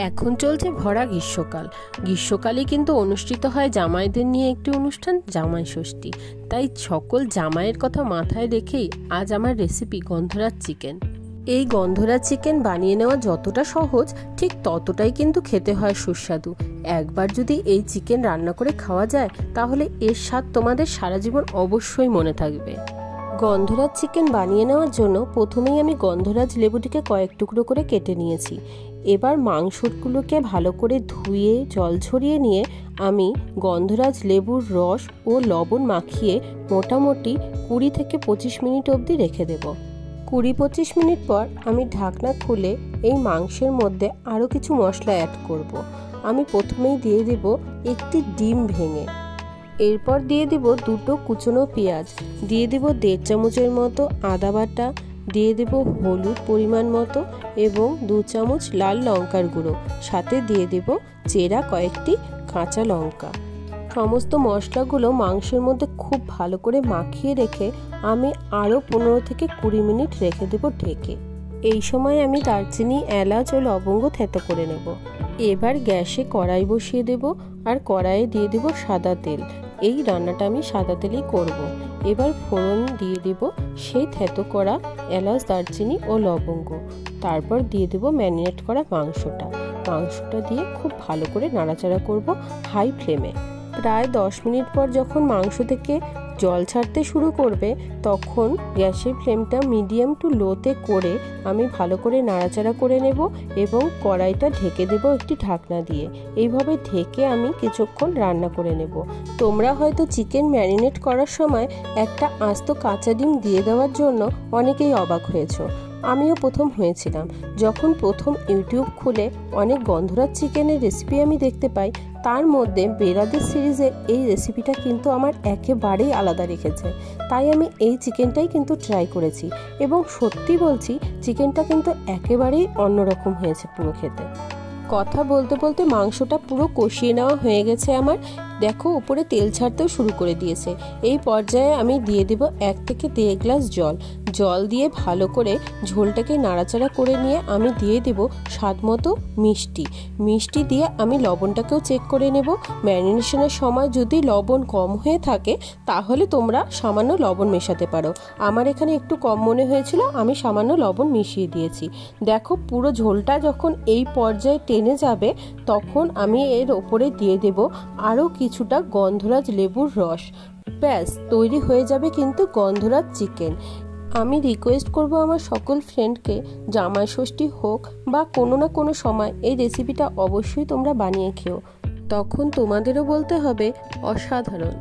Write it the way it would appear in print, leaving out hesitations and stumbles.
এখন চলছে ভরা গ্রীষ্মকাল। গ্রীষ্মকালে কিন্তু অনুষ্ঠিত হয় জামাইদের নিয়ে একটি অনুষ্ঠান, জামাই ষষ্ঠী। তাই সকল জামাইয়ের কথা মাথায় রেখেই আজ আমার রেসিপি গন্ধরাজ চিকেন। এই গন্ধরাজ চিকেন বানিয়ে নেওয়া যতটা সহজ, ঠিক ততটাই কিন্তু খেতে হয় সুস্বাদু। একবার যদি এই চিকেন রান্না করে খাওয়া যায়, তাহলে এর স্বাদ তোমাদের সারা জীবন অবশ্যই মনে থাকবে। গন্ধরাজ চিকেন বানিয়ে নেওয়ার জন্য প্রথমেই আমি গন্ধরাজ লেবুটিকে কয়েক টুকরো করে কেটে নিয়েছি। এবার মাংসগুলোকে ভালো করে ধুয়ে জল ঝরিয়ে নিয়ে আমি গন্ধরাজ লেবুর রস ও লবণ মাখিয়ে মোটামুটি 20 থেকে 25 মিনিট অবধি রেখে দেব। 20-25 মিনিট পর আমি ঢাকনা খুলে এই মাংসের মধ্যে আরও কিছু মশলা অ্যাড করব। আমি প্রথমেই দিয়ে দেব একটি ডিম ভেঙে, এরপর দিয়ে দেব 2টো কুচনো পেঁয়াজ, দিয়ে দেব 1.5 চামচের মতো আদা বাটা, দিয়ে দেব হলুদ পরিমাণ মতো এবং 2 চামচ লাল লঙ্কার গুঁড়ো, সাথে দিয়ে দেব চেরা কয়েকটি কাঁচা লঙ্কা। সমস্ত মশলাগুলো মাংসের মধ্যে খুব ভালো করে মাখিয়ে রেখে আমি আরও 15 থেকে 20 মিনিট রেখে দেব ঢেকে। এই সময় আমি দারচিনি, এলাচ ও লবঙ্গ থেতো করে নেব। এবার গ্যাসে কড়াই বসিয়ে দেব আর কড়াইয়ে দিয়ে দেব সাদা তেল। এই রান্নাটা আমি সাদা তেলেই করব। এবার ফোড়ন দিয়ে দেব সেই থেতো করা এলাচ, দারচিনি ও লবঙ্গ। তারপর দিয়ে দেব ম্যারিনেট করা মাংসটা দিয়ে খুব ভালো করে নাড়াচাড়া করব হাই ফ্লেমে। প্রায় 10 মিনিট পর যখন মাংস থেকে জল ছাড়তে শুরু করবে, তখন গ্যাসের ফ্লেমটা মিডিয়াম টু লোতে করে আমি ভালো করে নাড়াচাড়া করে নেব এবং কড়াইটা ঢেকে দেব একটি ঢাকনা দিয়ে। এইভাবে ঢেকে আমি কিছুক্ষণ রান্না করে নেব। তোমরা হয়তো চিকেন ম্যারিনেট করার সময় একটা আস্ত কাঁচা ডিম দিয়ে দেওয়ার জন্য অনেকেই অবাক হয়েছো। আমিও প্রথম হয়েছিলাম যখন প্রথম ইউটিউব খুলে অনেক গন্ধরাজ চিকেনের রেসিপি আমি দেখতে পাই। তার মধ্যে বেরাদের সিরিজের এই রেসিপিটা কিন্তু আমার একেবারেই আলাদা রেখেছে। তাই আমি এই চিকেনটাই কিন্তু ট্রাই করেছি এবং সত্যি বলছি, চিকেনটা কিন্তু একেবারেই অন্যরকম হয়েছে পুরো খেতে। কথা বলতে বলতে মাংসটা পুরো কষিয়ে নেওয়া হয়ে গেছে আমার। দেখো, উপরে তেল ছাড়তেও শুরু করে দিয়েছে। এই পর্যায়ে আমি দিয়ে দেব 1 থেকে 1.5 গ্লাস জল দিয়ে ভালো করে ঝোলটাকে নাড়াচাড়া করে নিয়ে আমি দিয়ে দেব স্বাদ মতো মিষ্টি দিয়ে আমি লবণটাকেও চেক করে নেব। ম্যারিনেশনের সময় যদি লবণ কম হয়ে থাকে, তাহলে তোমরা সামান্য লবণ মেশাতে পারো। আমার এখানে একটু কম মনে হয়েছিল, আমি সামান্য লবণ মিশিয়ে দিয়েছি। দেখো, পুরো ঝোলটা যখন এই পর্যায়ে টেনে যাবে, তখন আমি এর ওপরে দিয়ে দেব আরও কিছুটা গন্ধরাজ লেবুর রস। ব্যাস, তৈরি হয়ে যাবে কিন্তু গন্ধরাজ চিকেন। আমি রিকোয়েস্ট করব আমার সকল ফ্রেন্ডকে, জামাই ষষ্ঠী হোক বা কোনো না কোনো সময় এই রেসিপিটা অবশ্যই তোমরা বানিয়ে খেও। তখন তোমাদেরও বলতে হবে অসাধারণ।